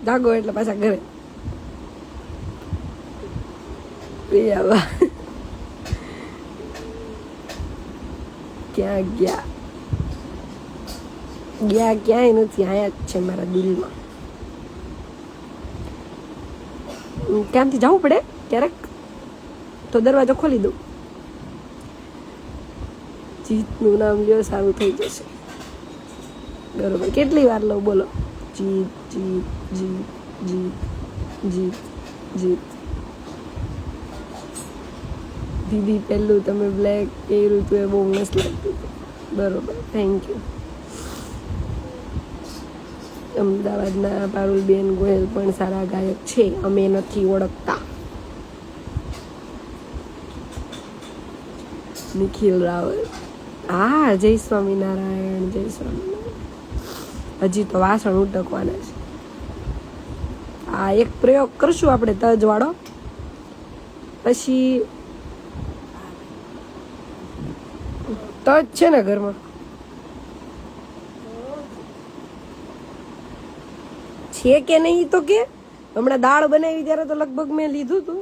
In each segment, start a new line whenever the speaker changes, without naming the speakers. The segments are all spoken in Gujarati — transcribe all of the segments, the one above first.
જાગો એટલે પાછા ઘરે. પ્રિયાબા ક્યાં ગયા? ગયા ક્યાંય નથી, આયા જ છે મારા દિલમાં. ક્યાંથી જવું પડે ક્યારેક તો દરવાજો ખોલી દઉં. જીતનું નામ લ્યો, સારું થઈ જશે. બરોબર, કેટલી વાર લઉં બોલો? જીત જીત જીત જીત જીત જીત. દીદી પહેલું તમે બ્લેક પહેર્યું હતું એ બહુ મસ્ત લાગતું હતું. બરોબર, થેન્ક યુ. અમદાવાદના પારુલબેન ગોયલ પણ સારા ગાયક છે, અમે નથી ઓળખતા. નિખિલ રાવલ, હા, જય સ્વામિનારાયણ, જય સ્વામિનારાયણ. હજી તો વાસણ ઉટકવાના છે. આ એક પ્રયોગ કરશું આપણે તજ વાળો, પછી તજ છે ને ઘરમાં? છે કે નહીં તો કે હમણાં દાળ બનાવી ત્યારે તો લગભગ મેં લીધું હતું.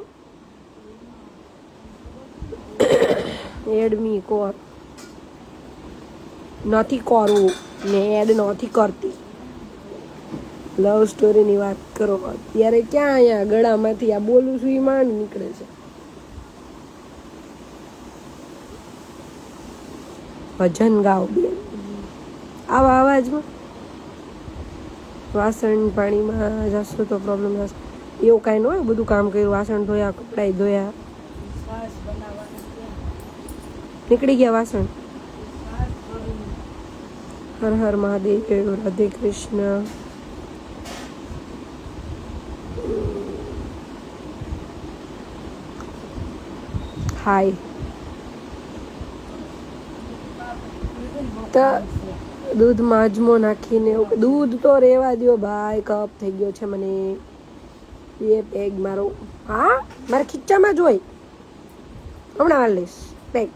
એડમી કોર નથી કરવું ને એડ નથી કરતી. લવ સ્ટોરીની વાત કરો અત્યારે ક્યાં અહીંયા ગળામાંથી આ બોલું છું એ માંડ નીકળે છે. ભજન ગાઓ બેન આવા અવાજમાં. વાસણ પાણીમાં જશો તો પ્રોબ્લેમ થશે એવું કાંઈ ન હોય. બધું કામ કર્યું, વાસણ ધોયા, કપડાં ધોયા, નીકળી ગયા વાસણ. હર હર મહાદેવ, રાધે કૃષ્ણ. હાય. તો દૂધમાં અજમો નાખીને, દૂધ તો રેવા દો ભાઈ, કપ થઈ ગયો છે મને. એ પેગ મારો, હા મારા ખીચામાં જ હોય, હમણાં વાર લઈશ પેગ.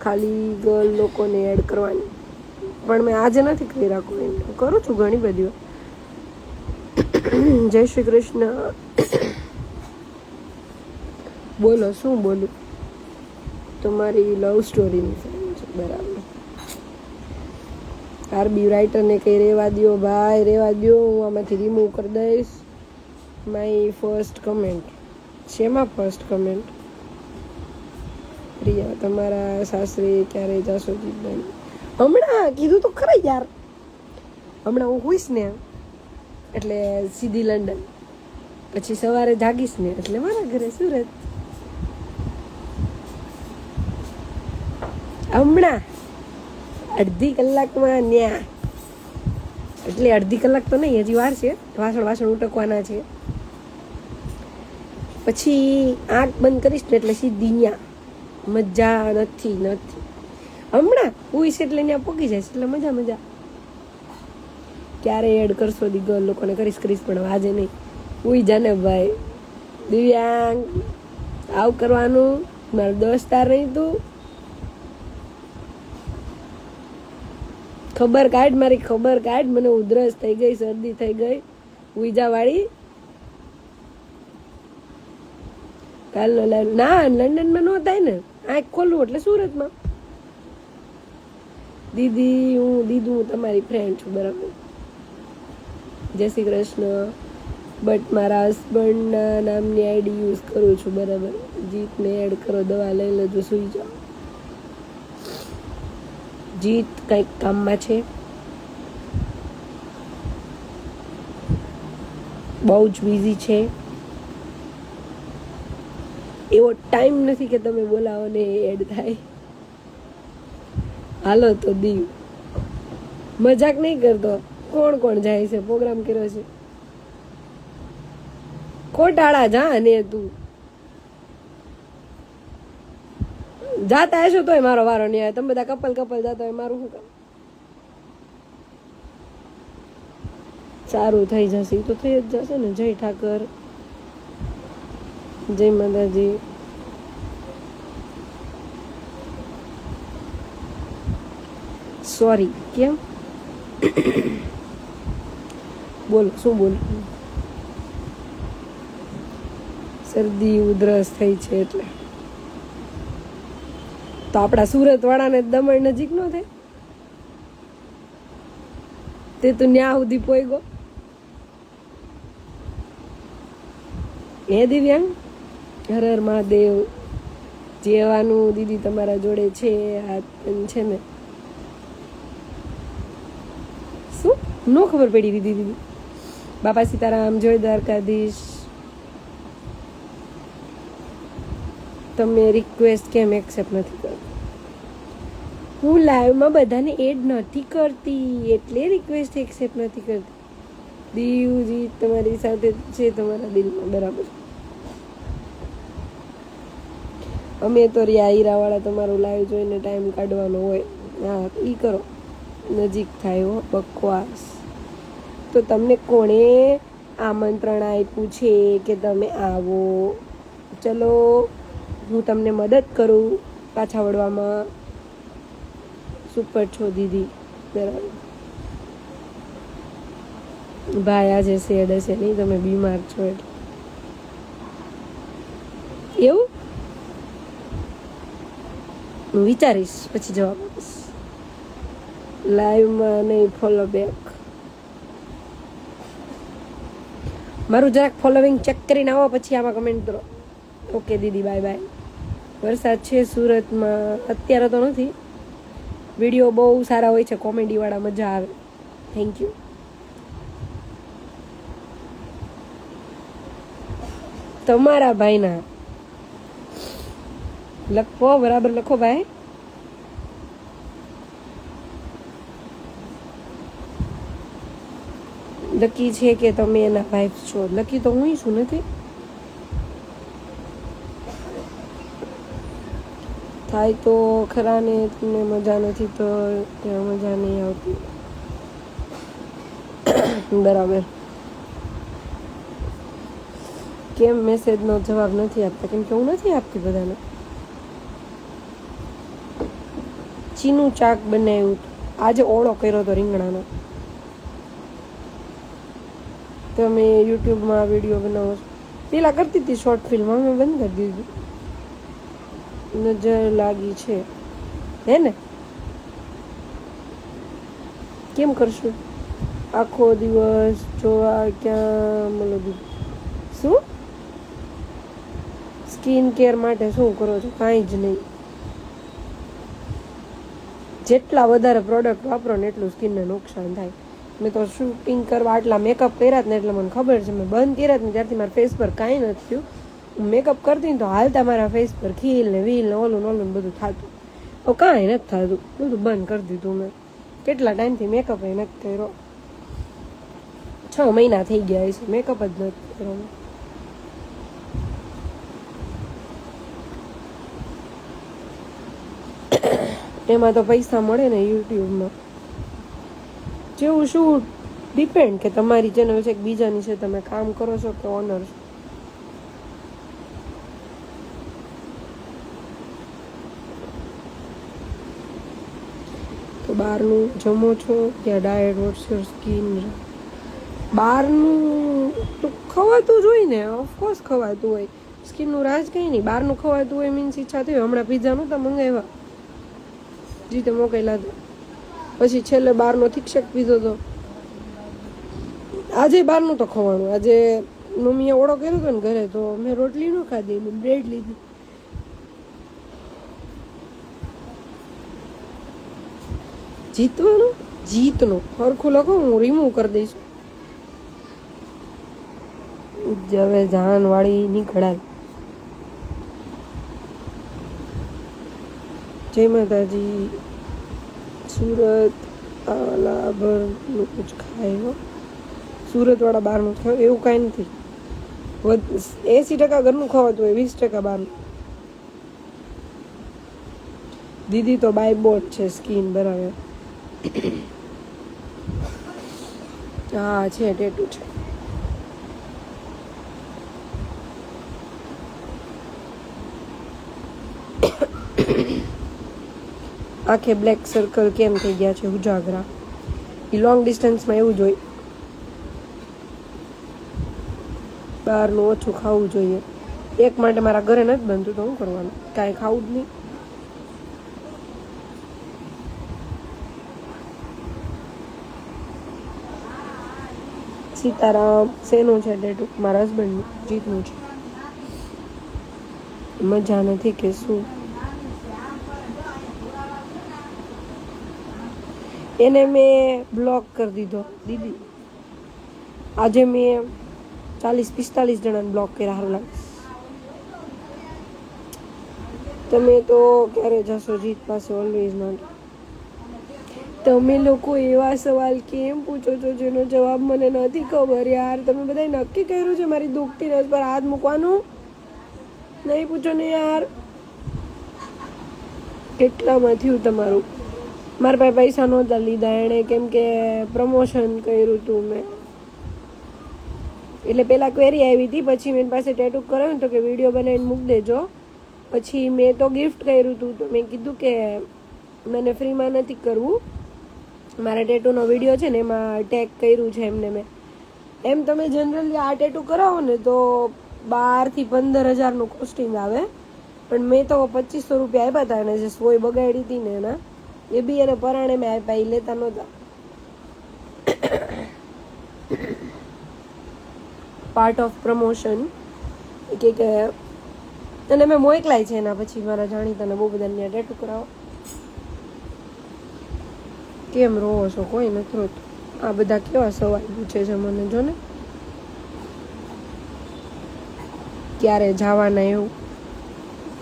ખાલી ગર્લ લોકોને એડ કરવાની, પણ મેં આજે નથી કરી રાખું, એમ કરું છું ઘણી બધી. જય શ્રી કૃષ્ણ. બોલો, શું બોલું? તમારી લવ સ્ટોરીની ફિલ્મ છે, બરાબર. આરબી રાઇટરને કંઈ રહેવા દો ભાઈ, રહેવા દો. હું આમાંથી રિમૂવ કરી દઈશ. My first comment. શેમાં ફર્સ્ટ કમેન્ટ? પ્રિયા, તમારા સાસરે ક્યારે જશો જીતભાઈ? હમણાં કીધું તો ખરા યાર, હમણાં હું હોઈશ ને એટલે સીધી લંડન, પછી સવારે જાગીશ ને એટલે મારા ઘરે સુરત. હમણાં અડધી કલાકમાં ન્યા, એટલે અડધી કલાક તો નહીં, હજી વાર છે. વાસણ ઉટકવાના છે. પછી આંખ બંધ કરીશ ને એટલે સીધી ન્યા. મજા નથી. હમણાં ઉઈશ એટલે ત્યાં પોગી જાય એટલે મજા. ક્યારે એડ કરશો? દીગર લોકોને કરીશ, પણ વાજે નહીં. ઉઈ જાને ભાઈ. દિવ્યાંગ આવું કરવાનું, મારો દોસ્તાર નહીં તું. ખબર કાઢ, મારી ખબર કાઢ. મને ઉધરસ થઈ ગઈ, શરદી થઈ ગઈ. ઉઈજા વાળી કાલનો લાઈવ ના લંડનમાં ન થાય ને. આંખ ખોલવું એટલે સુરતમાં. દીદી હું તમારી ફ્રેન્ડ છું, બરાબર. જય શ્રી કૃષ્ણ. બટ મારા હસબન્ડના નામની આઈડી યુઝ કરું છું, બરાબર. જીતને એડ કરો, દવા લઈ લેજો, સુઈ જાઓ. જીત કંઈક કામમાં છે, બહુ જ બિઝી છે. એવો ટાઈમ નથી કે તમે બોલાવો ને એડ થાય. હાલો તો દીવ, મજાક નહીં કરતો. કોણ જાય છે? પ્રોગ્રામ કર્યો છે કોટાળા. જા ને તું જાતા હશો તોય મારો વારો નહીં આવે. તમે બધા કપલ જાતા હોય, મારું શું કામ? સારું થઈ જશે, એ તો થઈ જ જશે ને. જય ઠાકર, જય માતાજી. સોરી, કેમ? બોલો શું બોલું? શરદી ઉધરસ થઈ છે એટલે. તો આપણા સુરત વાળાને દમણ નજીક નો થાય? તે તો ન્યા સુધી પોઈગો. હે દિવ્યાંગ, હર હર મહાદેવ. જેવાનું દીદી તમારા જોડે છે આ છે ને. શું નો ખબર પડી દીદી? બાપા સીતારામ, જય દ્વારકાધીશ. તમે રિક્વેસ્ટ કેમ એક્સેપ્ટ નથી કરતા? હું લાઈવમાં બધાને એડ નથી કરતી એટલે રિક્વેસ્ટ એક્સેપ્ટ નથી કરતી. દીવજી તમારી સાથે છે તમારા દિલમાં, બરાબર. અમે તો રિયા હીરાવાળા તમારું લાઈવ જોઈને ટાઈમ કાઢવાનો હોય. હા ઈ કરો, નજીક થાય હો બકવાસ. તો તમને કોણે આમંત્રણ આપ્યું છે કે તમે આવો? ચલો હું તમને મદદ કરું પાછા વળવામાં. સુપર છો દીદી, બરાબર. ભાઈ આજે સેડ હશે નહીં, તમે બીમાર છો એટલે. એવું હું વિચારીશ પછી જવાબ આપીશ. લાઈવમાં નહીં, ફોલો બેક. મારું જરાક ફોલોવિંગ ચેક કરીને આવો પછી આમાં કમેન્ટ કરો. ઓકે દીદી, બાય બાય. વરસાદ છે સુરતમાં અત્યારે તો નથી. વિડીયો બહુ સારા હોય છે, કોમેડીવાળા, મજા આવે. Thank you. તમારા ભાઈના લખો, બરાબર લખો ભાઈ. લકી છે કે તમે એના વાઇફ છો? લકી તો હું છું, નથી. થાય તો ખરા ને, તમને મજા નથી તો ત્યાં મજા નહીં આવતી. બરાબર. કેમ મેસેજનો જવાબ નથી આપતા? કેમ કે હું નથી આપતી બધાને. ચીનું ચાક બનાવ્યું આજે, ઓળો કર્યો હતો રીંગણાનો. તમે યુટ્યુબમાં વિડીયો બનાવો છો? પેલા કરતી હતી શોર્ટ ફિલ્મ, અમે બંધ કરી દીધું. નજર લાગી છે હે ને? કેમ કરશું? આખો દિવસ જોવા ક્યાં મળે? શું સ્કિન કેર માટે શું કરો છો? કાંઈ જ નહીં. જેટલા વધારે પ્રોડક્ટ વાપરો ને એટલું સ્કિનને નુકસાન થાય. મેં તો શૂટિંગ કરવા આટલા મેકઅપ કર્યા ને એટલે મને ખબર છે. મેં બંધ કર્યા ને ત્યારથી મારા ફેસ પર કાંઈ નથી થયું. મેકઅપ કરતી ને તો હાલતા મારા ફેસ પર ખીલ ને વીલ ને ઓલું બધું થતું. હવે કાંઈ નથી થતું, બધું બંધ કરી દીધું મેં. કેટલા ટાઈમથી મેકઅપ એ નથી કર્યો. 6 મહિના થઈ ગયા છે મેકઅપ જ નથી કર્યો. એમાં તો પૈસા મળે ને યુટ્યુબમાં. જેવું શું ડિપેન્ડ કે તમારી ચેનલ છે કે બીજાની છે, તમે કામ કરો છો કે ઓનર છો. તો બહારનું જમો છો કે ડાયટ? What's your skin? બહારનું તો ખવાતું જ હોય ને, ઓફકોર્સ ખવાતું હોય. સ્કિનનું રાજ કંઈ નહીં. બહારનું ખવાતું હોય મીન્સ ઈચ્છા થઈ. હમણાં પિઝા નહોતા મંગાવ્યા, જીતે મોકલેલા હતા. પછી છેલ્લે બહારનો થીક્ષક પીધો હતો. આજે બહારનું તો ખવાનું. આજે મમ્મીએ ઓળો કર્યો હતો ને ઘરે, તો મેં રોટલી ન ખાધી, મેં બ્રેડ લીધી. જીતવાનું? જીતનું સરખું લખો, હું રિમૂવ કરી દઈશ. હવે જાન વાળી નીકળાય. જય માતાજી. સુરત આલા બહારનું કુછ ખાય હો. સુરત વાળા બહારનું ખાય એવું કાંઈ નથી. 80% ઘરનું ખવાતું હોય, 20% બહારનું. દીદી તો બાય બોટ છે સ્કિન, બરાબર. હા છે, ટેટુ છે. આંખે બ્લેક સર્કલ કેમ થઈ ગયા છે? ઉજાગરા. એ લોંગ ડિસ્ટન્સમાં એવું જ હોય. બહારનું ઓછું ખાવું જોઈએ. એક માટે મારા ઘરે નથી બનતું તો શું કરવાનું, કાંઈ ખાવું જ નહીં. સીતારામ શેનું છે ટેટુ? મારા હસબન્ડનું, જીતનું છે. મજા નથી કે શું? એને મેં બ્લોક કરી દીધો દીદી. આજે મેં 40-45 જણાને બ્લોક કર્યા. સારું લાગે. તમે તો ક્યારે જશો જીત પાસે? ઓલવેઝ માટે. તમે લોકો એવા સવાલ કેમ પૂછો છો જેનો જવાબ મને નથી ખબર યાર. તમે બધાએ નક્કી કર્યું છે મારી દુખતી નસ પર હાથ મૂકવાનું? નહીં પૂછો ને યાર. કેટલામાં થયું તમારું? મારા પાસે પૈસા નહોતા લીધા એણે, કેમ કે પ્રમોશન કર્યું હતું મેં. એટલે પહેલાં ક્વેરી આવી હતી, પછી મેં પાસે ટેટુ કરાવ્યું તો કે વિડીયો બનાવીને મૂકી દેજો. પછી મેં તો ગિફ્ટ કર્યું હતું, તો મેં કીધું કે મને ફ્રીમાં નથી કરવું. મારા ટેટુનો વિડીયો છે ને એમાં ટેગ કર્યું છે એમને મેં. એમ તમે જનરલી આ ટેટુ કરાવો ને તો 12,000 થી 15,000નું કોસ્ટિંગ આવે, પણ મેં તો 2500 રૂપિયા આપ્યા હતા. એને જે સોય બગાડી હતી ને એના, એ બી એને પરાણે મેં આપ્યા, એ લેતા નહોતા. પાર્ટ ઓફ પ્રમોશન કે અને મેં મોકલાય છે એના પછી મારા જાણીતાને બહુ બધા ત્યાં ટેટુ કરાવો. કેમ રોવો છો? કોઈ નથી રોતું. આ બધા કેવા સવાલ પૂછે છે મને, જો ને. ક્યારે જવાના એવું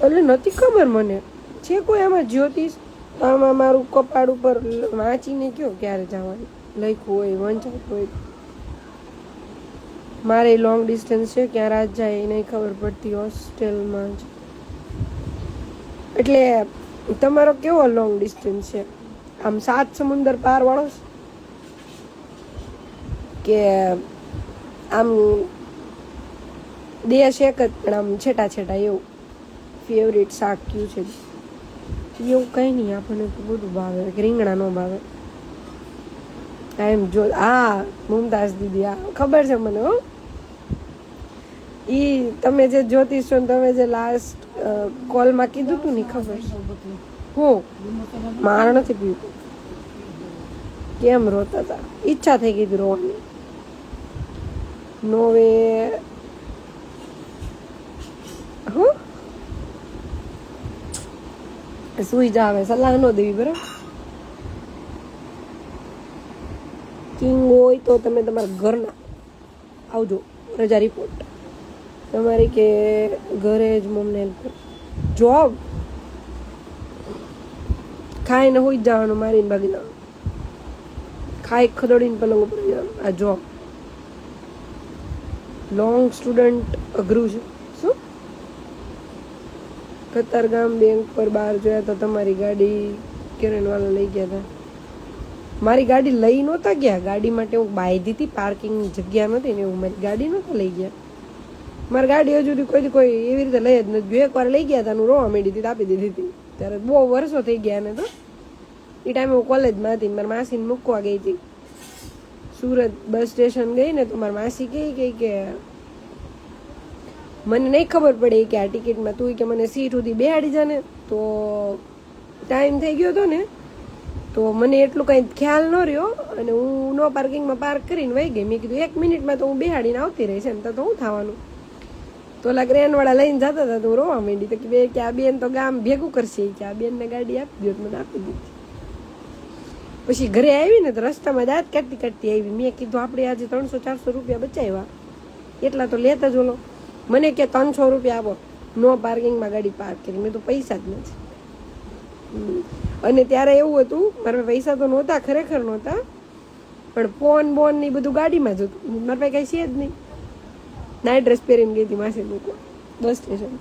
એટલે નથી ખબર મને. છે કોઈ આમાં જ્યોતિષ? આમાં મારું કપાળ ઉપર વાંચીને કયો ક્યારે જવાનું લખ્યું હોય, વંચાતું હોય. મારે લોંગ ડિસ્ટન્સ છે, ક્યાં રાત જાય એ નહીં ખબર પડતી. હોસ્ટેલમાં જ. એટલે તમારો કેવો લોંગ ડિસ્ટન્સ છે? આમ 7 સમુંદર પાર વાળો કે આમ દેશ એક જ પણ આમ છેટા છેટા એવું? ફેવરેટ શાક કયું છે? એવું કંઈ નહીં, આપણને તો બધું ભાવે. રીંગણા ન ભાવે એમ. જો હા મુમતાઝ દીદી, હા ખબર છે મને. હો ઈ તમે જે જ્યોતિષ છો ને, તમે જે લાસ્ટ કોલમાં કીધું તું ને, ખબર હું મારે નથી પીવું. કેમ રોતા હતા? ઈચ્છા થઈ ગઈ હતી રોવાની. નોવે હું સુઈ જાવે, સલાહ ન દેવી બરાબર. કિંગ હોય તો તમે તમારા ઘરના આવજો. રજા રિપોર્ટ તમારી કે ઘરે જ મમ્મીને હેલ્પ કરો. જોબ ખાઈને હોઈ જ જવાનું, મારીને ભાગી જવાનું, ખાઈ ખદડીને પલંગ ઉપર જવાનું. આ જોબ. લોંગ સ્ટુડન્ટ અઘરું છે. શું? કતારગામ બેંક પર બહાર જોયા તો તમારી ગાડી કિરણવાલા લઈ ગયા હતા. મારી ગાડી લઈ નહોતા ગયા. ગાડી માટે હું બાંધી હતી, પાર્કિંગની જગ્યા નહોતી ને એવું મારી ગાડી નહોતા લઈ ગયા. મારી ગાડી હજુ સુધી કોઈ એવી રીતે લઈ જ નથી. એકવાર લઈ ગયા હતા, હું રોવા માંડી હતી, આપી દીધી હતી. ત્યારે બહુ વર્ષો થઈ ગયા ને. તો એ ટાઈમે હું કોલેજમાં હતી, મારી માસીને મૂકવા ગઈ હતી સુરત. બસ સ્ટેશન ગઈ ને તો મારી માસી કહી કે મને નહીં ખબર પડે કે આ ટિકિટમાં તું કે મને સીટ સુધી બેહાડી જા ને. તો ટાઈમ થઈ ગયો હતો ને, તો મને એટલું કંઈ ખ્યાલ ન રહ્યો અને હું નો પાર્કિંગમાં પાર્ક કરીને વહી ગઈ. મેં કીધું 1 મિનિટમાં તો હું બેહાડીને આવતી રહીશ એમ. તો શું થવાનું? તો ઓલા ગ્રેનવાળા લઈને જતા હતા તો હું રોવા માંડી. તો કે આ બેન તો ગામ ભેગું કરશે, કે આ બેનને ગાડી આપી દો. મને આપી દીધી. પછી ઘરે આવી ને તો રસ્તામાં દાંત કાઢતી કાઢતી આવી. મેં કીધું આપણે આજે 300-400 રૂપિયા બચાવ્યા, એટલા તો લેતા જ. ઓલો મને કે 300 રૂપિયા આપો, નો પાર્કિંગમાં ગાડી પાર્ક કરી. મેં તો પૈસા જ નથી. અને ત્યારે એવું હતું, મારા પૈસા તો નહોતા, ખરેખર નહોતા, પણ ફોન બોન ને બધું ગાડીમાં જ હતું. મારા પાસે કઈ છે જ નહીં. નાઇટ ડ્રેસ પહેરીને ગઈ હતી માસી મૂકવા બસ સ્ટેશન.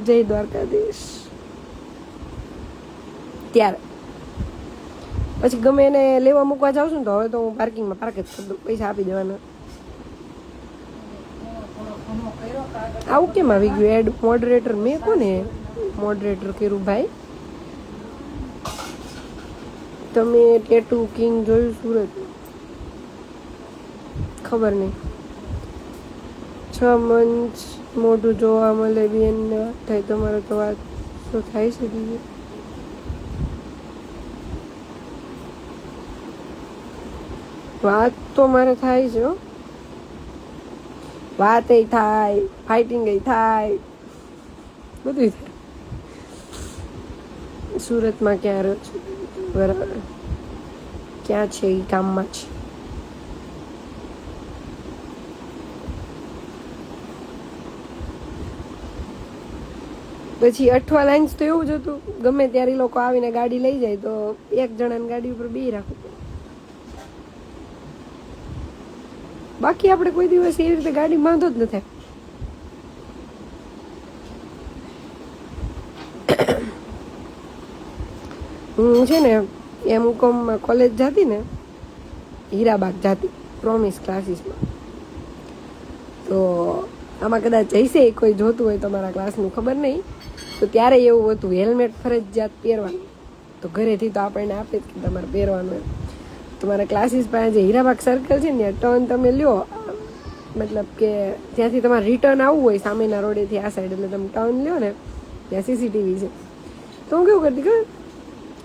જય દ્વારકાધીશ. ત્યારે પછી ગમે એને લેવા મૂકવા જાઉં છું ને, તો હવે તો હું પાર્કિંગમાં પાર્ક જ કરી દઉં, પૈસા આપી દેવાના. આવું કેમ આવી ગયું એડ મોડરેટર? મેં કોને મોડરેટર કર્યું ભાઈ? તમે ટેટુ કિંગ જોયું સુરત? ખબર નહીં. મંચ મોઢું જોવા મળે બેનને વાત થાય તમારે તો વાત શું થાય છે દીદી? વાત તો મારે થાય છે, વાત થાય, ફાઇટિંગ થાય, બધું થાય. સુરતમાં ક્યાં રહ્યો છો? બરાબર, ક્યાં છે? એ કામમાં છે. પછી 8 લાઇન્સ તો એવું જ હતું, ગમે ત્યારે એ લોકો આવીને ગાડી લઈ જાય તો એક જણાની ગાડી ઉપર બે રાખવું પડે. બાકી આપણે કોઈ દિવસ એવી રીતે ગાડી બાંધો જ નથી. હું છે ને M.Com કોલેજ જતી ને, હીરાબાગ જતી પ્રોમિસ ક્લાસીસમાં. તો આમાં કદાચ જઈશે કોઈ જોતું હોય તો મારા ક્લાસનું ખબર નહીં. તો ત્યારે એવું હતું હેલ્મેટ ફરજિયાત પહેરવાનું. તો ઘરેથી તો આપણને આપે જ કે તમારે પહેરવાનું એમ. તો મારા ક્લાસીસ પાસે જે હીરાબાગ સર્કલ છે ને ટર્ન તમે લ્યો, મતલબ કે ત્યાંથી તમારે રિટર્ન આવવું હોય સામેના રોડેથી આ સાઈડ, એટલે તમે ટર્ન લ્યો ને ત્યાં CCTV છે. તો હું કેવું કરતી ખબર,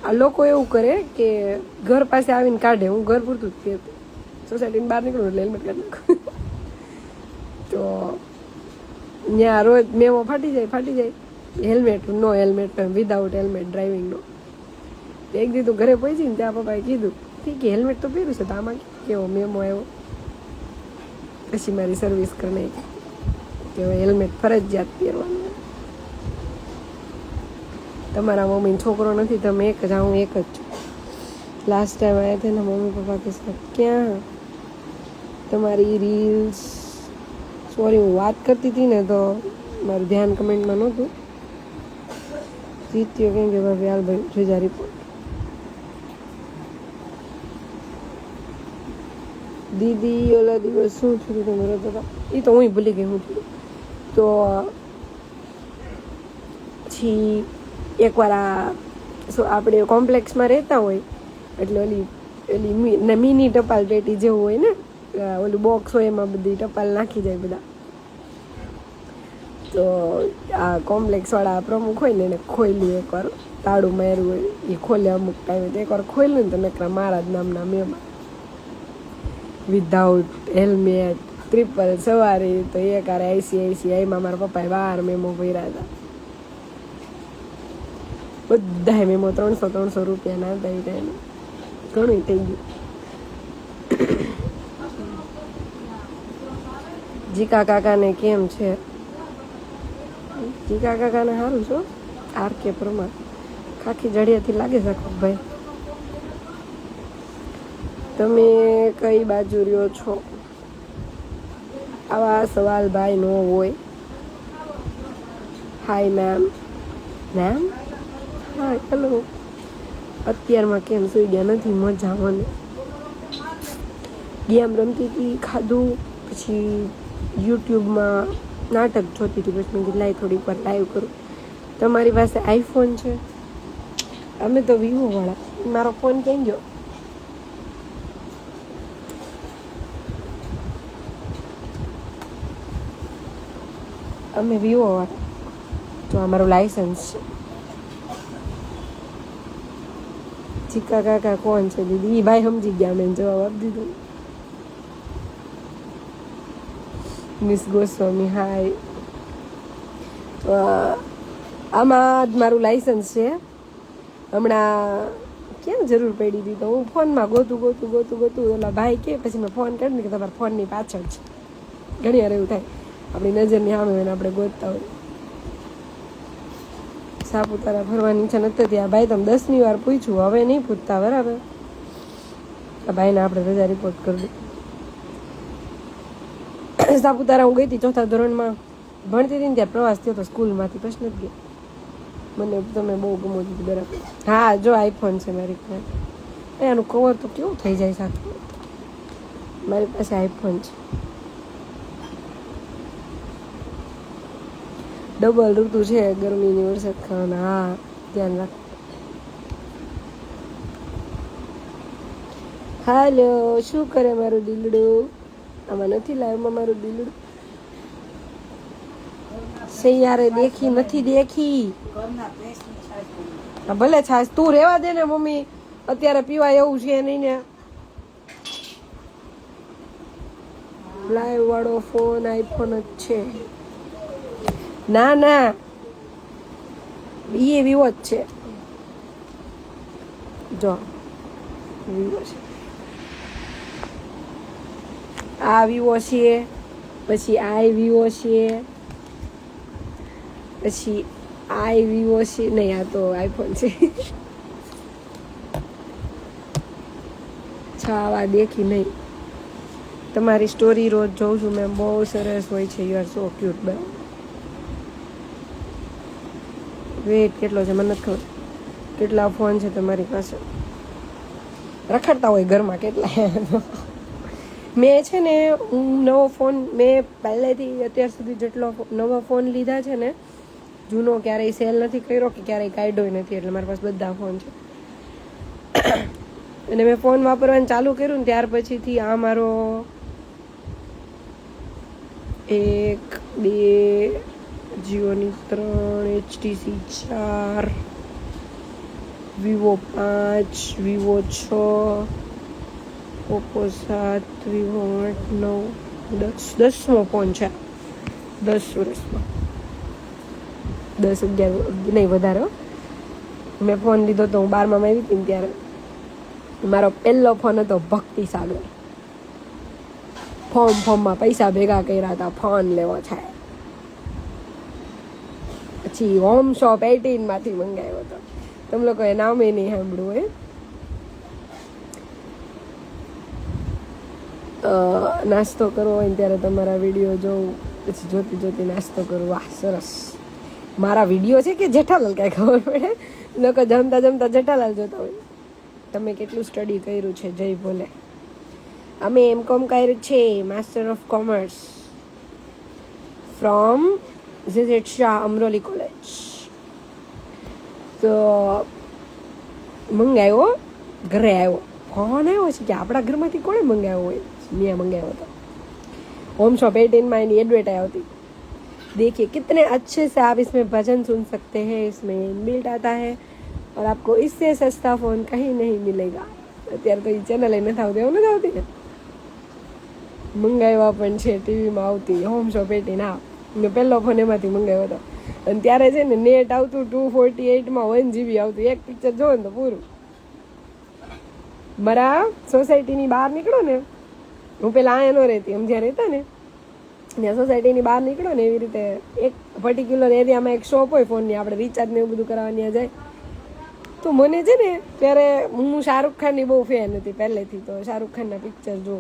આ લોકો એવું કરે કે ઘર પાસે આવીને કાઢે, હું ઘર પૂરતું જ પહેરતી, સોસાયટીની બહાર નીકળું એટલે હેલ્મેટ કાઢી નાખું. તો ત્યાં રોજ મેમો ફાટી જાય હેલ્મેટ નો હેલ્મેટ વિધાઉટ હેલ્મેટ ડ્રાઇવિંગનો. એક દી તો ઘરે પહોંચી ને ત્યાં પપ્પાએ કીધું કે હેલ્મેટ તો પહેર્યું છે, તો આમાં કેવો મેમો આવ્યો. પછી મારી સર્વિસ કરી નાખી કે હવે હેલ્મેટ ફરજિયાત પહેરવાનું. તમારા મમ્મી છોકરો નથી, તમે એક જ, હું એક જ છું. લાસ્ટ ટાઈમ આવ્યા હતા ને મમ્મી પપ્પા કે સાહેબ ક્યાં તમારી રીલ્સ, સોરી હું વાત કરતી હતી ને તો મારું ધ્યાન કમેન્ટમાં નહોતું. જીત્યો કેમ કે ભાઈ હાલભાઈ જોજા રિપોર્ટ. દીદી ઓલા દિવસ શું થયું તમે રડતા? એ તો હું ભૂલી ગઈ હું થયું. તો પછી એકવાર આપણે કોમ્પ્લેક્સમાં રહેતા હોય એટલે ઓલી મિની ટપાલ પેટી જેવું હોય ને, ઓલું બોક્સ હોય એમાં બધી ટપાલ નાખી જાય બધા. તો આ કોમ્પ્લેક્સવાળા પ્રમુખ હોય ને એને ખોલ્યું એકવાર, તાળું માર્યું હોય એ ખોલે અમુક ટાઈમે. તો એકવાર ખોલ્યું ને તો નકરા મારા જ નામના મેમાં વિધાઉટ હેલ્મેટ ટ્રિપલ સવારી. તો એક આરે ICICIમાં મારા પપ્પાએ 12 મેમો ભર્યા હતા. બધા મેમો 300 રૂપિયાના હતા. એ ટાઈમે ઘણું થઈ ગયું. જીકા કાકાને કેમ છે? જીકા કાકાને સારું છો? RK પરમાર ખાખી જડિયાથી લાગે છે ભાઈ. તમે કઈ બાજુ રહ્યો છો? આવા સવાલ ભાઈ નો હોય. હાય મેમ. હા હેલો. અત્યારમાં કેમ સુઈ ગયા નથી? મજા મને. ગેમ રમતી હતી, ખાધું, પછી યુટ્યુબમાં નાટક જોતી હતી. પછી મેં લાઈ થોડીક વાર લાઈવ કરું. તમારી પાસે આઈફોન છે? અમે તો વિવો વાળા. મારો ફોન ક્યાં ગયો? અમે વિવો વાળા. તો અમારું લાયસન્સ છે. ચીકા કાકા કોણ છે દીદી? એ ભાઈ સમજી ગયા, મેં જવાબ આપી દીધો. મિસ ગોસ્વામી હાય. તો આમાં જ મારું લાયસન્સ છે. હમણાં ક્યાં જરૂર પડી હતી તો હું ફોનમાં ગોતું ઓલા ભાઈ કે પછી મેં ફોન કરીને કે તમારા ફોનની પાછળ છે. ઘણી વાર એવું થાય આપણી નજરની સામે હોય ને આપણે ગોતતા હોય. સાપુતારા ફરવાની ઈચ્છા નથી થતી. આ ભાઈ તમે 10મી વાર પૂછ્યું, હવે નહીં પૂછતા બરાબર. આ ભાઈને આપણે રજા રિપોર્ટ કરી દઉં. સાપુતારા હું ગઈ હતી 4થા ધોરણમાં ભણતી હતી ને, ત્યાં પ્રવાસ થયો હતો સ્કૂલમાંથી. પ્રશ્ન જ ગયો મને તમે બહુ ગમો દીધી બરાબર. હા જો આઈફોન છે મારી પાસે. એનું કવર તો કેવું થઈ જાય સાથે. મારી પાસે આઈફોન છે. ડબલ ઋતુ છે, ગરમીની વરસાદ ખાવાના. હા ધ્યાન રાખ. હાલો શું કરે મારું દિલડું? આમાં નથી લાઈવમાં મારું દિલડું. સૈયારે દેખી નથી દેખી. ભલે છાશ તું રેવા દે ને મમ્મી, અત્યારે પીવાય એવું છે નહીં ને. લાઈવ વાળો ફોન આઈફોન જ છે. ના ના, એ વિવો જ છે. જો વિવો છે, આ વિવો છે, પછી આ વિવો છે, પછી આ વિવો છે. નહીં, આ તો આઈફોન છે. છાવા દેખી નહીં. તમારી સ્ટોરી રોજ જોઉં છું મેમ, બહુ સરસ હોય છે. યુ આર સો ક્યુટ બેન. વેટ કેટલો છે મને નથી ખબર. કેટલા ફોન છે તમારી પાસે? રખડતા હોય ઘરમાં કેટલા. મેં છે ને નવો ફોન, મેં પહેલેથી અત્યાર સુધી જેટલો નવો ફોન લીધા છે ને, જૂનો ક્યારેય સેલ નથી કર્યો કે ક્યારેય કાઢ્યો નથી. એટલે મારી પાસે બધા ફોન છે. અને મેં ફોન વાપરવાનું ચાલુ કર્યું ને ત્યાર પછીથી આ મારો 1 2 જીઓની 3 HTC 4 Vivo 5 Vivo 6 Oppo 7 Vivo 8 9 10મો ફોન છે. 10 વર્ષમાં 10 11 નહીં વધારે. મેં ફોન લીધો તો હું 12માં આવી હતી ને ત્યારે. મારો પહેલો ફોન હતો ભક્તિ સાગર. ફોર્મમાં પૈસા ભેગા કર્યા હતા, ફોન લેવો છે. પછી હોમ શોપ 18માંથી મંગાવ્યો હતો. તમે લોકોએ નામે નહીં સાંભળ્યું હોય. નાસ્તો કરવો હોય ને ત્યારે તમારા વિડીયો જોઉં, પછી જોતી જોતી નાસ્તો કરું. વાહ સરસ. મારા વિડીયો છે કે જેઠાલાલ કાંઈ ખબર પડે. લોકો જમતા જમતા જેઠાલાલ જોતા હોય. તમે કેટલું સ્ટડી કર્યું છે? જય ભોલે. અમે M.Com કર્યું છે, master of commerce from ZZ Shah Amroli college. તો મંગાવ્યો, ઘરે આવ્યો ફોન આવ્યો છે કે આપણા ઘરમાંથી કોણે મંગાવ્યો હોય? મેં મંગાવ્યો હતો. होम शॉप 18 में एडवर्टाइज होती. देखिए कितने अच्छे से आप इसमें भजन सुन सकते हैं. इसमें इनबिल्ट आता है और आपको इससे सस्ता फ़ोन कहीं नहीं मिलेगा. અત્યારે તો એ ચેનલ નથી આવતી, એવું નથી આવતી ને. મંગાવ્યા પણ છે, ટીવીમાં આવતી હોમ શોપ 18. હા, મેં પહેલો ફોન એમાંથી મંગાવ્યો હતો. અને ત્યારે છે ને નેટ આવતું 248માં 1 GB આવતું. એક પિક્ચર જોવો ને તો પૂરું. મારા સોસાયટીની બહાર નીકળો ને, હું પેલા અહીંયા ન રહેતી, એમ જ્યાં રહેતા ને ત્યાં સોસાયટીની બહાર નીકળો ને એવી રીતે એક પર્ટિક્યુલર એરિયામાં એક શોપ હોય ફોનની, આપણે રિચાર્જ ને એવું બધું કરાવવા ત્યાં જાય. તો મને છે ને ત્યારે હું શાહરૂખ ખાનની બહુ ફેન હતી પહેલેથી, તો શાહરૂખ ખાનના પિક્ચર જો.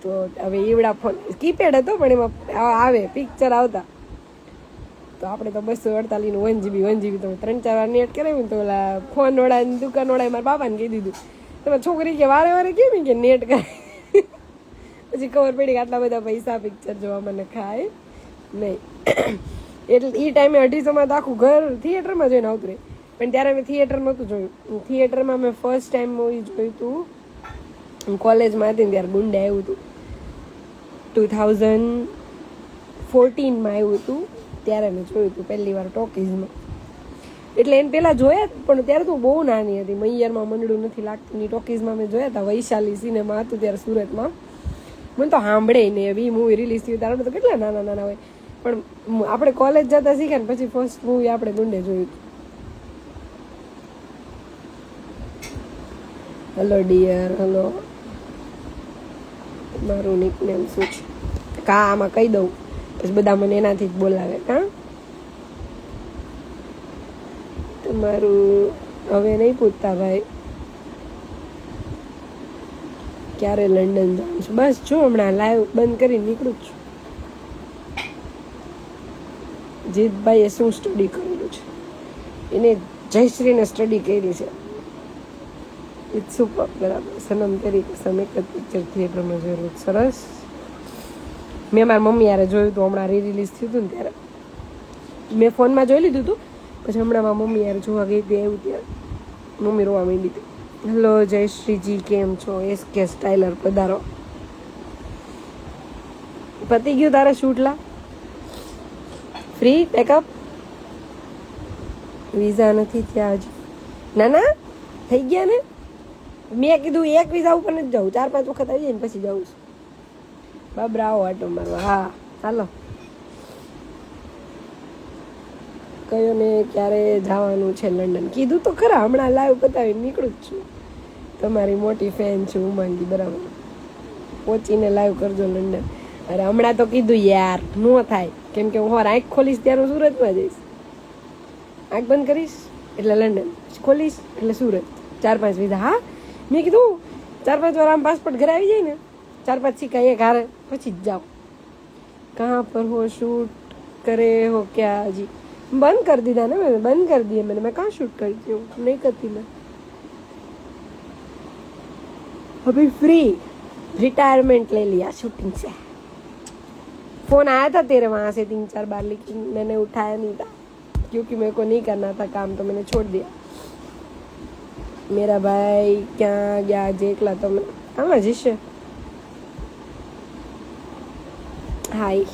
તો હવે એવડા ફોન કીપેડ હતો પણ એમાં આવે પિક્ચર આવતા. તો આપણે તો 248નું 1 GB તો 3-4 વાર નેટ કરાવ્યું તો ઓલા ફોન વાળા દુકાન વાળા મારા બાપાને કહી દીધું, તમે છોકરી કે વારે વારે કેમ કે નેટ કરાય. પછી ખબર પડી કે આટલા બધા પૈસા પિક્ચર જોવા મને ખાય નહીં. એટલે એ ટાઈમે 250માં તો આખું ઘર થિયેટરમાં જોઈને આવતું રહે. પણ ત્યારે મેં થિયેટર નહોતું જોયું. થિયેટરમાં મેં ફર્સ્ટ ટાઈમ મૂવી જોયું હતું કોલેજમાં હતી ને ત્યારે. ગુંડે આવ્યું હતું 2014માં આવ્યું હતું, ત્યારે મેં જોયું હતું પહેલી વાર ટોકીઝમાં. એટલે એને પહેલાં જોયા પણ ત્યારે તો બહુ નાની હતી. મૈયરમાં મંડળું નથી લાગતું ની ટોકીઝમાં મેં જોયા હતા. વૈશાલી સિનેમા હતું ત્યારે સુરતમાં. મને તો સાંભળે ને એવી મૂવી રિલીઝ થયું ત્યારે તો કેટલા નાના નાના હોય. પણ આપણે કોલેજ જતા શીખ્યા ને પછી ફર્સ્ટ મૂવી આપણે ગુંડે જોયું હતું. Hello dear, hello. મારું નિકનેમ શું છે? કા આમાં કહી દઉં પછી બધા મને એનાથી જ બોલાવે. કા તમારું હવે નહીં પૂછતા ભાઈ ક્યારે લંડન જાઉં છું. બસ જો હમણાં લાઈવ બંધ કરીને નીકળું છું. જીતભાઈએ શું સ્ટડી કરેલું છે? એને જયશ્રીને સ્ટડી કરી છે. It's super. બરાબર. સનમ તેરી કસમ એક જ પિક્ચર થિયેટરમાં જોયેલું. સરસ. મેં મારી મમ્મી યારે જોયું હતું હમણાં રિલીઝ થયું હતું ને ત્યારે. મેં ફોનમાં જોઈ લીધું હતું, પછી હમણાં મારી મમ્મી યારે જોવા ગઈ હતી એવું ત્યારે મમ્મી રોવા માંડી હતી. હેલો જયશ્રીજી, કેમ છો? SK સ્ટાઇલર પધારો. પતી ગયું તારે શૂટલા? ફ્રી પેકઅપ વિઝા નથી થયા હજી. ના ના થઈ ગયા ને. મેં કીધું એક વિઝા ઉપર નથી જવું, 4-5 વખત આવી જાય ને પછી જવું છું. બાબરા આવો આટો મારવા. હા હાલો. કયો ને ક્યારે જવાનું છે લંડન? કીધું તો ખરા, હમણાં લાઈવ બતાવીને નીકળું જ છું. તમારી મોટી ફેન છું ઉમાંગી. બરાબર, પહોંચીને લાઈવ કરજો લંડન. અરે હમણાં તો કીધું યાર, નો થાય. કેમ કે હું આંખ ખોલીશ ત્યારે હું સુરતમાં જઈશ. આંખ બંધ કરીશ એટલે લંડન, ખોલીશ એટલે સુરત. 4-5 વિઝા. હા મેં કીધું 4-5 વાર આમ પાસપોર્ટ ઘરે આવી જાય ને, 4-5 સિક્કા એક હારે પછી જ જાઓ. કहाँ पर हो शूट करे हो क्या? जी बंद कर दी था ना, मैंने बंद कर दिए मैंने. मैं कहाँ शूट करती हूँ, नहीं करती मैं. अभी फ्री रिटायरमेंट ले लिया शूटिंग से. फोन आया था तेरे वहाँ से 3-4 बार, लेकिन मैंने उठाया नहीं था क्योंकि मेरे को नहीं करना था काम, तो मैंने छोड़ दिया. मेरा भाई क्या गया जेकला तो मैं हाँ जिसे હાય.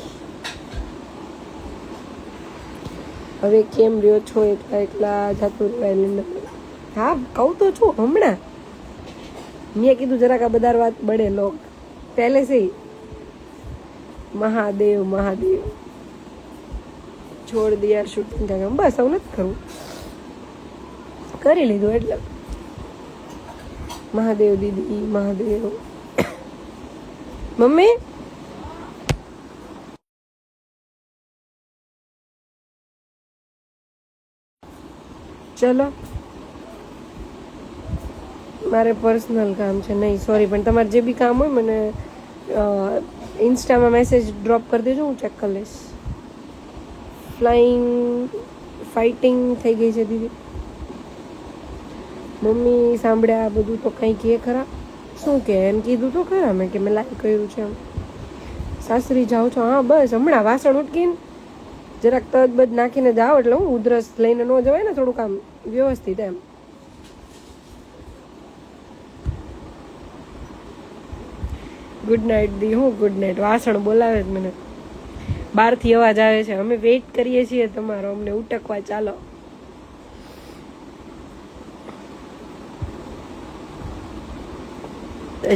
હવે કેમ રહ્યો છો એકલા એકલા જતું રહેવાય? હા કહું તો છું હમણાં. મેં કીધું જરાક આ બધા વાત બડે લોગ પહેલે સે મહાદેવ મહાદેવ છોડ દિયા શૂટિંગ કા કામ. બસ આવું નથી કરવું, કરી લીધું એટલે. મહાદેવ દીદી મહાદેવ. મમ્મી ચલો મારે પર્સનલ કામ છે. નહીં સોરી, પણ તમારે જે બી કામ હોય મને ઇન્સ્ટામાં મેસેજ ડ્રોપ કરી દેજો, હું ચેક કરી લઈશ. ફાઇટિંગ થઈ ગઈ છે દીદી. મમ્મી સાંભળ્યા બધું તો કંઈ કહે ખરા? શું કે એમ કીધું તો ખરા મેં કે મેં લાઈવ કર્યું છે એમ. સાસરી જાઓ છો? હા બસ હમણાં વાસણ ઉટકીને જરાક તદ બદ નાખીને જાઓ એટલે હું ઉધરસ લઈને ન જવાય ને, થોડુંક આમ વ્યવસ્થિત એમ. ગુડ નાઇટ દી. હું ગુડ નાઇટ? વાસણ બોલાવે જ મને, બહારથી અવાજ આવે છે. અમે વેઇટ કરીએ છીએ તમારો, અમને ઉટકવા. ચાલો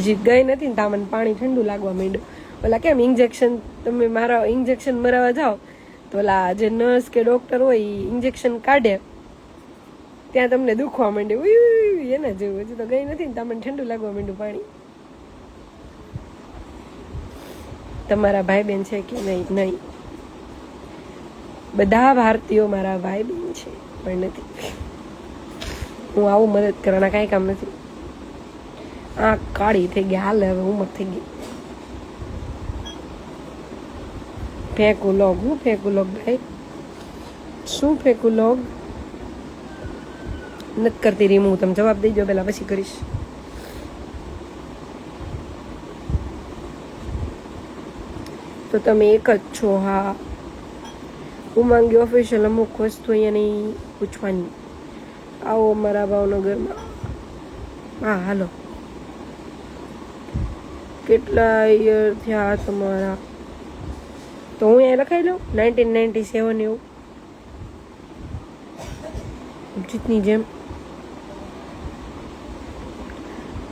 હજી ગઈ નથી ને તા મને પાણી ઠંડુ લાગવા માંડ્યું. ઓલા કેમ ઇન્જેક્શન, તમે મારા ઇન્જેક્શન મરાવા જાઓ તો ઓલા જે નર્સ કે ડોક્ટર હોય એ ઇન્જેક્શન કાઢે ત્યાં તમને દુખવા માંડે, એના જેવું. હજી તો ગઈ નથી ને તમને ઠંડુ લાગવા માંડ્યું પાણી. તમારા ભાઈ બહેન છે કે નહીં? નહીં, બધા ભારતીયો મારા ભાઈ બહેન છે પણ નથી. હું આવું મદદ કરવાના કાંઈ કામ નથી. આ કાળી થઈ ગઈ, હાલ હવે ઉંમર થઈ ગઈ. ફેંકું લોગ. હું ફેંકું લોગ ભાઈ? શું ફેંકું લોગ? નથી કરતી રીમું, તમે જવાબ દઈ દો પેલા પછી કરીશ. તો તમે એક જ છો? હા ઉમાંગી ઓફિશિયલ. અમુક વસ્તુ અહીંયા નહીં પૂછવાની. આવો અમારા ભાવનગરમાં. હા હાલો. કેટલા યર થયા તમારા? તો હું અહીંયા લખાઈ લઉં 1997 એવું જીતની જેમ.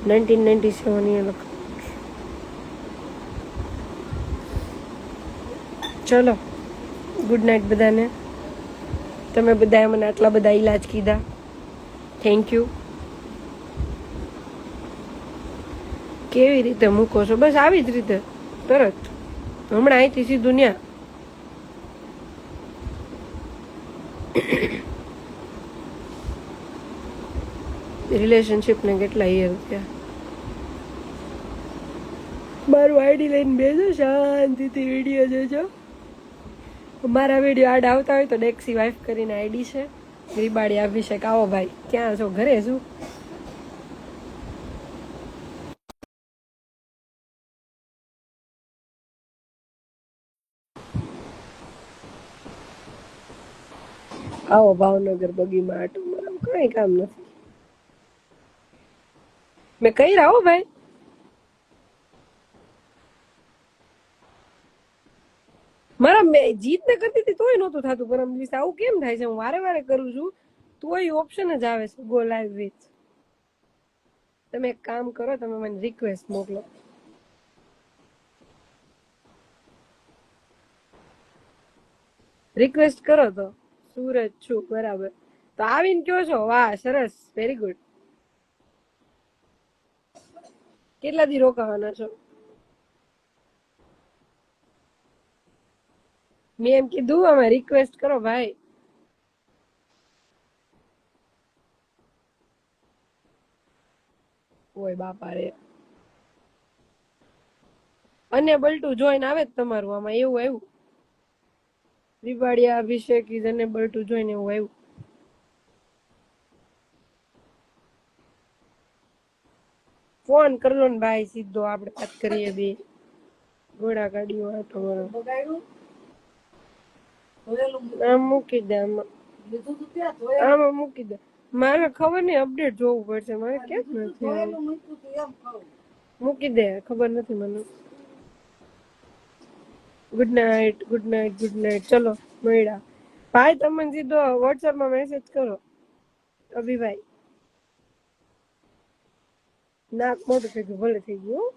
1997 અહીંયા લખાય. ચલો ગુડ નાઇટ બધાને. તમે બધાએ મને આટલા બધા ઈલાજ કીધા, થેન્ક યુ. કેવી રીતે મૂકો છો? બસ આવી જ રીતે તરત. હમણાં અહીંથી સીધું ન્યા. રિલેશનશિપને કેટલા યર થયા? મારું આઈડી લઈને બેસો, શાંતિથી વિડીયો જોજો. મારા વિડીયો આડ આવતા હોય તો ડેક્સી વાઇફ કરીને આઈડી છે, રીબાડી અભિષેક. આવો ભાઈ. ક્યાં છો? ઘરે છું. આવો ભાવનગર બગીમાં આટો મારો, કઈ કામ નથી. મેં કઈ રાહો ભાઈ. મારા જીત ને કરતી હતી તોય નહોતું થતું પરમ દિવસે આવું કેમ થાય છે હું વારે વારે કરું છું તોય ઓપ્શન જ આવે છે ગો લાઈવ વિથ તમે એક કામ કરો તમે મને રિક્વેસ્ટ મોકલો રિક્વેસ્ટ કરો તો સુરજ છું બરાબર તો આવીને કયો છો વાહ સરસ વેરી ગુડ કેટલા દી રોકાવાના છો મેં એમ કીધું આમાં રિક્વેસ્ટ કરો ભાઈ ઓય બાપા રે અને બલટુ જોઈન આવે જ તમારું આમાં એવું આવ્યું દિવાળિયા અભિષેક ઇઝ અને બલટુ જોઈન એવું આવ્યું ફોન કરલો ને ભાઈ સીધો આપણે વાત કરીએ બે ઘોડા ગાડીઓ આટો આમ મૂકી દે આમાં મૂકી દે મારે ખબર નહીં અપડેટ જોવું પડશે મારે કેમ નથી મૂકી દે ખબર નથી મને good night good night good night ચલો મળ્યા ભાઈ તમને સીધો વોટ્સએપમાં મેસેજ કરો અભિભાઈ નાક મોટું થઈ ગયું ભલે થઈ ગયું